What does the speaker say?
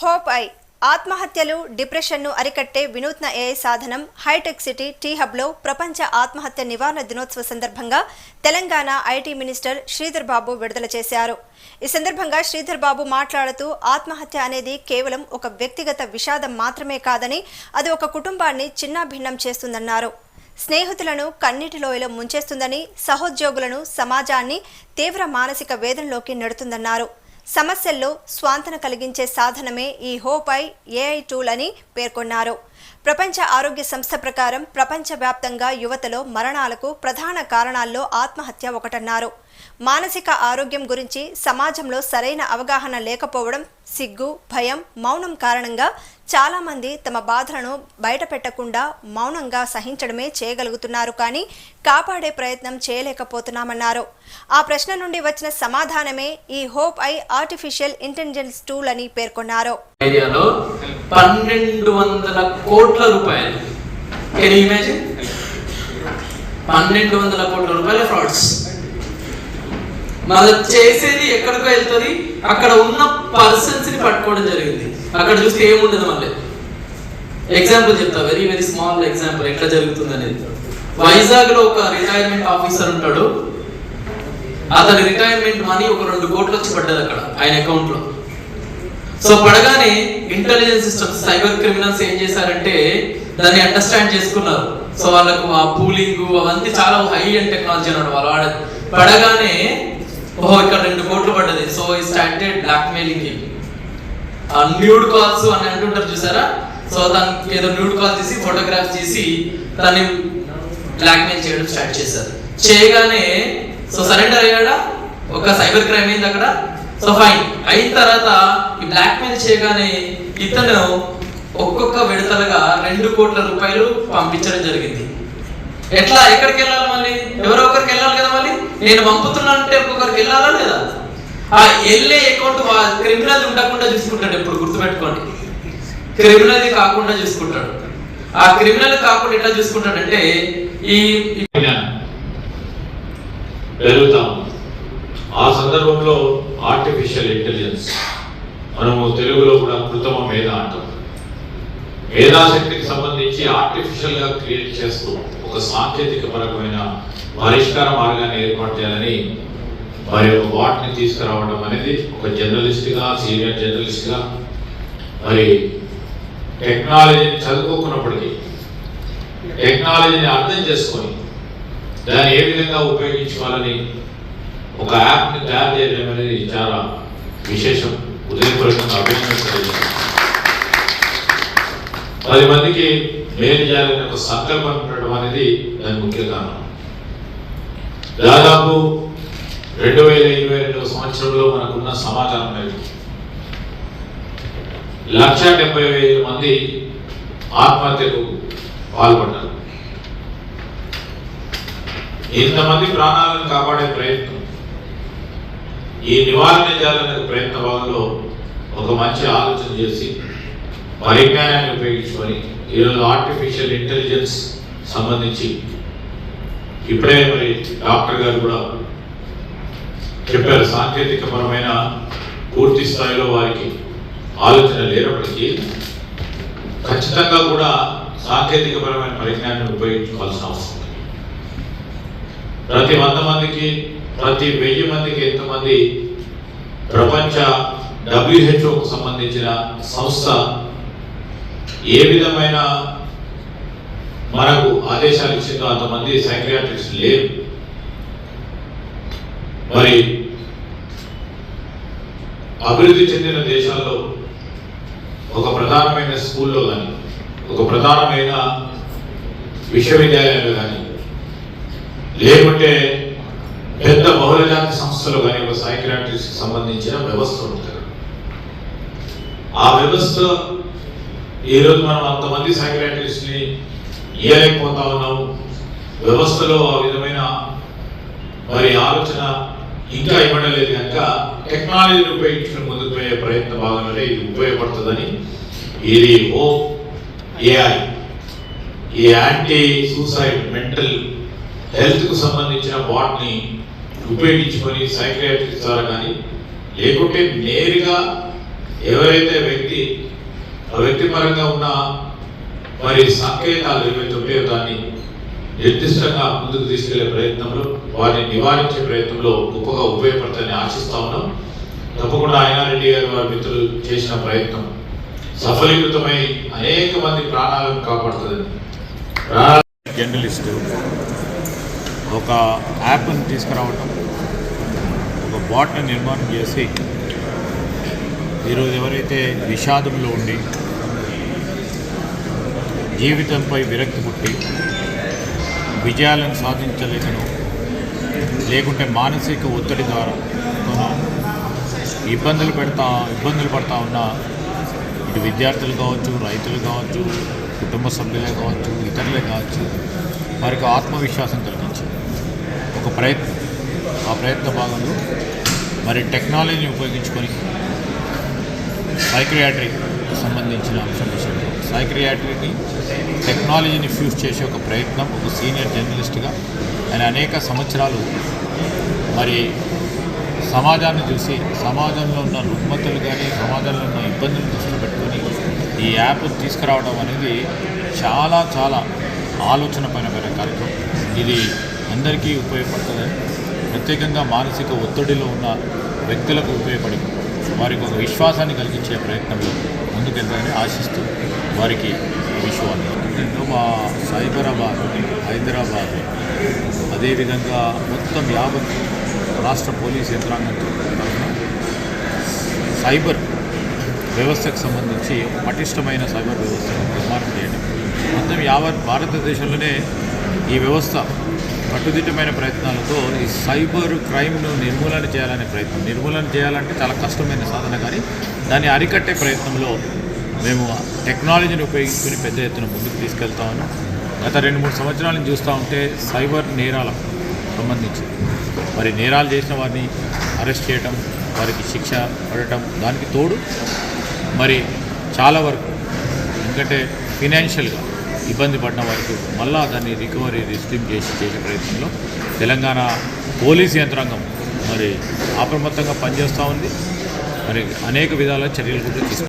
Hope I ఆత్మహత్యలు డిప్రెషన్ను అరికట్టే వినూత్న ఏఐ సాధనం హైటెక్ సిటీ టీ హబ్లో ప్రపంచ ఆత్మహత్య నివారణ దినోత్సవ సందర్భంగా తెలంగాణ ఐటీ మినిస్టర్ శ్రీధర్ బాబు విడుదల చేశారు. ఈ సందర్భంగా శ్రీధర్ బాబు మాట్లాడుతూ ఆత్మహత్య అనేది కేవలం ఒక వ్యక్తిగత విషాదం మాత్రమే కాదని అది ఒక కుటుంబాన్ని చిన్నాభిన్నం చేస్తుందన్నారు. స్నేహితులను కన్నీటిలోయలో ముంచేస్తుందని, సహోద్యోగులను, సమాజాన్ని తీవ్ర మానసిక వేదనలోకి నెడుతుందన్నారు. సమస్యల్లో స్వాంతన కలిగించే సాధనమే ఈ హోప్ ఐ ఏఐ టూల్ అని పేర్కొన్నారు. ప్రపంచ ఆరోగ్య సంస్థ ప్రకారం ప్రపంచవ్యాప్తంగా యువతలో మరణాలకు ప్రధాన కారణాల్లో ఆత్మహత్య ఒకటన్నారు. మానసిక ఆరోగ్యం గురించి సమాజంలో సరైన అవగాహన లేకపోవడం, సిగ్గు, భయం, మౌనం కారణంగా చాలామంది తమ బాధలను బయటపెట్టకుండా మౌనంగా సహించడమే చేయగలుగుతున్నారు, కానీ కాపాడే ప్రయత్నం చేయలేకపోతున్నామన్నారు. ఆ ప్రశ్న నుండి వచ్చిన సమాధానమే ఈ hope I artificial intelligence tool అని పేర్కొన్నారు. 1200 కోట్ల రూపాయలు, కెన్ యు ఇమాజిన్? 1200 కోట్ల రూపాయల ఫ్రాడ్స్. మనం చేసేది ఎక్కడికో వెళ్తుంది, అక్కడ ఉన్న పర్సన్స్ ని పట్టుకోవడం జరిగింది. అక్కడ చూస్తే ఏముండదు. మళ్ళీ ఎగ్జాంపుల్ చెప్తా, వెరీ వెరీ స్మాల్ ఎగ్జాంపుల్ ఎట్లా జరుగుతుంది అనేది. వైజాగ్ లో ఒక రిటైర్మెంట్ ఆఫీసర్ ఉంటాడు. అతని రిటైర్మెంట్ మనీ ఒక 2 కోట్లు వచ్చి పడ్డది అక్కడ ఆయన అకౌంట్ లో. సో పడగానే ఇంటెలిజెన్స్ సిస్టమ్స్, సైబర్ క్రిమినల్స్ ఏం చేశారంటే దాన్ని అండర్స్టాండ్ చేసుకున్నారు. సో వాళ్ళకు ఆ పూలింగ్ అవన్నీ చాలా హై అండ్ టెక్నాలజీ అన్నాడు. వాళ్ళు వాడేది పడగానే ఓహో ఇక్కడ 2 కోట్లు పడ్డది. సో ఈ started blackmailing, nude calls అని అంటుంటారు చూసారా. సో దానికి ఏదో న్యూడ్ కాల్ చేసి ఫోటోగ్రాఫ్ చేసి దాన్ని బ్లాక్ మెయిల్ చేయడం స్టార్ట్ చేశారు. చేయగానే సో సరెండర్ అయ్యాడా, ఒక సైబర్ క్రైమ్ అయింది అక్కడ. సో ఫైన్ అయిన తర్వాత ఈ బ్లాక్ మెయిల్ చేయగానే ఇతను ఒక్కొక్క విడతలుగా 2 కోట్ల రూపాయలు పంపించడం జరిగింది. ఎట్లా, ఎక్కడికి వెళ్ళాలి? మళ్ళీ ఎవరో ఒకరికి వెళ్ళాలి కదా. మళ్ళీ నేను పంపుతున్నానంటే ఒక్కొక్కరికి వెళ్ళాలా లేదా? ఆ వెళ్ళే అకౌంట్ క్రిమినల్ ఉండకుండా చూసుకుంటాడు. ఎప్పుడు గుర్తుపెట్టుకోండి, క్రిమినల్ కాకుండా చూసుకుంటాడు. ఆ క్రిమినల్ కాకుండా ఎట్లా చూసుకుంటాడంటే ఈ పెరుగుతాం. ఆ సందర్భంలో ఆర్టిఫిషియల్ ఇంటెలిజెన్స్, మనము తెలుగులో కూడా కృత్రిమ మేధ అంటాం. మేధాశక్తికి సంబంధించి ఆర్టిఫిషియల్ గా క్రియేట్ చేస్తూ ఒక సాంకేతిక పరమైన పరిష్కార మార్గాన్ని ఏర్పాటు చేయాలని మరి ఒక వాటిని తీసుకురావడం అనేది ఒక జర్నలిస్ట్ గా, సీనియర్ జర్నలిస్ట్ గా, మరి టెక్నాలజీని చదువుకోకున్నప్పటికీ టెక్నాలజీని అర్థం చేసుకొని దాన్ని ఏ విధంగా ఉపయోగించుకోవాలని ఒక యాప్ని తయారు చేయడం అనేది చాలా విశేషం. ఉదయపూర్వకంగా అభినందించాలి. 10 మందికి మేలు చేయాలనే ఒక సంకల్పం ఉండడం అనేది దాని ముఖ్య కారణం. దాదాపు 2022 సంవత్సరంలో మనకున్న సమాచారం మేరకు 1,70,000 మంది ఆత్మహత్యకు పాల్పడ్డారు. ఇంతమంది ప్రాణాలను కాపాడే ప్రయత్నం, ఈ నివారణ చేయాలనే ప్రయత్న భాగంలో ఒక మంచి ఆలోచన చేసి పరిజ్ఞానాన్ని ఉపయోగించుకొని ఈరోజు ఆర్టిఫిషియల్ ఇంటెలిజెన్స్ సంబంధించి ఇప్పుడే మరి డాక్టర్ గారు కూడా చెప్పారు. సాంకేతిక పరమైన పూర్తి స్థాయిలో వారికి ఆలోచన లేనప్పటికీ ఖచ్చితంగా కూడా సాంకేతిక పరమైన పరిజ్ఞానాన్ని ఉపయోగించుకోవాల్సిన అవసరం. ప్రతి 100 మందికి, ప్రతి 1000 మందికి ఎంతమంది ప్రపంచ WHOకు సంబంధించిన సంస్థ ఏ విధమైన మనకు ఆదేశాలు ఇచ్చిందో అంతమంది సైకియాట్రిస్ట్ లేరు. మరి అభివృద్ధి చెందిన దేశాల్లో ఒక ప్రధానమైన స్కూల్లో కానీ, ఒక ప్రధానమైన విశ్వవిద్యాలయాలు కానీ, లేకుంటే పెద్ద బహుళజాతి సంస్థలు కానీ ఒక సైకియాట్రిస్ట్ సంబంధించిన వ్యవస్థ ఉంటుంది. ఆ వ్యవస్థ ఈరోజు మనం అంతమంది సైకియాట్రిస్ట్ని ఇయ్యలేకపోతా ఉన్నాము. వ్యవస్థలో ఆ విధమైన మరి ఆలోచన ఇంకా ఇవ్వడలేదు కనుక టెక్నాలజీని ఉపయోగించుకుని ముందుకు పోయే ప్రయత్న భాగంలో ఇది ఉపయోగపడుతుందని ఇది హోప్ ఏఐ, ఈ యాంటీ సూసైడ్ మెంటల్ హెల్త్కు సంబంధించిన బాట్ని ఉపయోగించుకొని సైకియాట్రిస్ట్ ద్వారా కానీ, లేకుంటే నేరుగా ఎవరైతే ఆ వ్యక్తి పరంగా ఉన్న మరి సంకేతాలు ఏవైతే ఉంటాయో దాన్ని నిర్దిష్టంగా ముందుకు తీసుకెళ్లే ప్రయత్నంలో వారిని నివారించే ప్రయత్నంలో గొప్పగా ఉపయోగపడతాయని ఆశిస్తా ఉన్నాం. తప్పకుండా అయినారెడ్డి గారు వారి మిత్రులు చేసిన ప్రయత్నం సఫలీకృతమై అనేక మంది ప్రాణాలను కాపాడుతుందని. జర్నలిస్టు ఒక యాప్ని తీసుకురావటం, ఒక బాట్ని నిర్మాణం చేసి ఈరోజు ఎవరైతే విషాదంలో ఉండి జీవితంపై విరక్తి పుట్టి విజయాలను సాధించలేకను లేకుంటే మానసిక ఒత్తిడి ద్వారా ఇబ్బందులు పడతా ఉన్న ఇటు విద్యార్థులు కావచ్చు, రైతులు కావచ్చు, కుటుంబ సభ్యులే కావచ్చు, ఇతరులే కావచ్చు, వారికి ఆత్మవిశ్వాసం కలిగించి ఒక ప్రయత్నం, ఆ ప్రయత్న భాగంలో మరి టెక్నాలజీని ఉపయోగించుకొని సైక్రియాట్రిక్ సంబంధించిన అంశం విషయంలో సైక్రియాట్రిక్ని టెక్నాలజీని ఫ్యూజ్ చేసే ఒక ప్రయత్నం ఒక సీనియర్ జర్నలిస్ట్గా ఆయన అనేక సంవత్సరాలు మరి సమాజాన్ని చూసి సమాజంలో ఉన్న రుగ్మతలు కానీ సమాజంలో ఉన్న ఇబ్బందులు దృష్టిలో పెట్టుకొని ఈ యాప్ తీసుకురావడం అనేది చాలా చాలా ఆలోచనపరమైన కార్యక్రమం. ఇది అందరికీ ఉపయోగపడుతుందని, ప్రత్యేకంగా మానసిక ఒత్తిడిలో ఉన్న వ్యక్తులకు ఉపయోగపడి వారికి ఒక విశ్వాసాన్ని కలిగించే ప్రయత్నంలో ముందుకెళ్తారని ఆశిస్తూ వారికి విశ్వాసం మా సైబరాబాద్, హైదరాబాద్, అదేవిధంగా మొత్తం యావత్ రాష్ట్ర పోలీస్ యంత్రాంగంతో సైబర్ వ్యవస్థకు సంబంధించి పటిష్టమైన సైబర్ వ్యవస్థను నిర్మాణం చేయడం, మొత్తం యావత్ భారతదేశంలోనే ఈ వ్యవస్థ కట్టుదిట్టమైన ప్రయత్నాలతో ఈ సైబర్ క్రైమ్ను నిర్మూలన చేయాలనే ప్రయత్నం. నిర్మూలన చేయాలంటే చాలా కష్టమైన సాధన, కానీ దాన్ని అరికట్టే ప్రయత్నంలో మేము టెక్నాలజీని ఉపయోగించుకుని పెద్ద ఎత్తున ముందుకు తీసుకెళ్తా ఉన్నాం. గత 2-3 సంవత్సరాల నుంచి చూస్తూ ఉంటే సైబర్ నేరాలకు సంబంధించి మరి నేరాలు చేసిన వారిని అరెస్ట్ చేయటం, వారికి శిక్ష పడటం, దానికి తోడు మరి చాలా వరకు ఎందుకంటే ఫినాన్షియల్గా ఇబ్బంది పడిన వారికి మళ్ళా దాన్ని రికవరీ రిస్ట్రీమ్ చేసే ప్రయత్నంలో తెలంగాణ పోలీసు యంత్రాంగం మరి అప్రమత్తంగా పనిచేస్తూ ఉంది. మరి అనేక విధాల చర్యలు కూడా తీసుకుంటాం.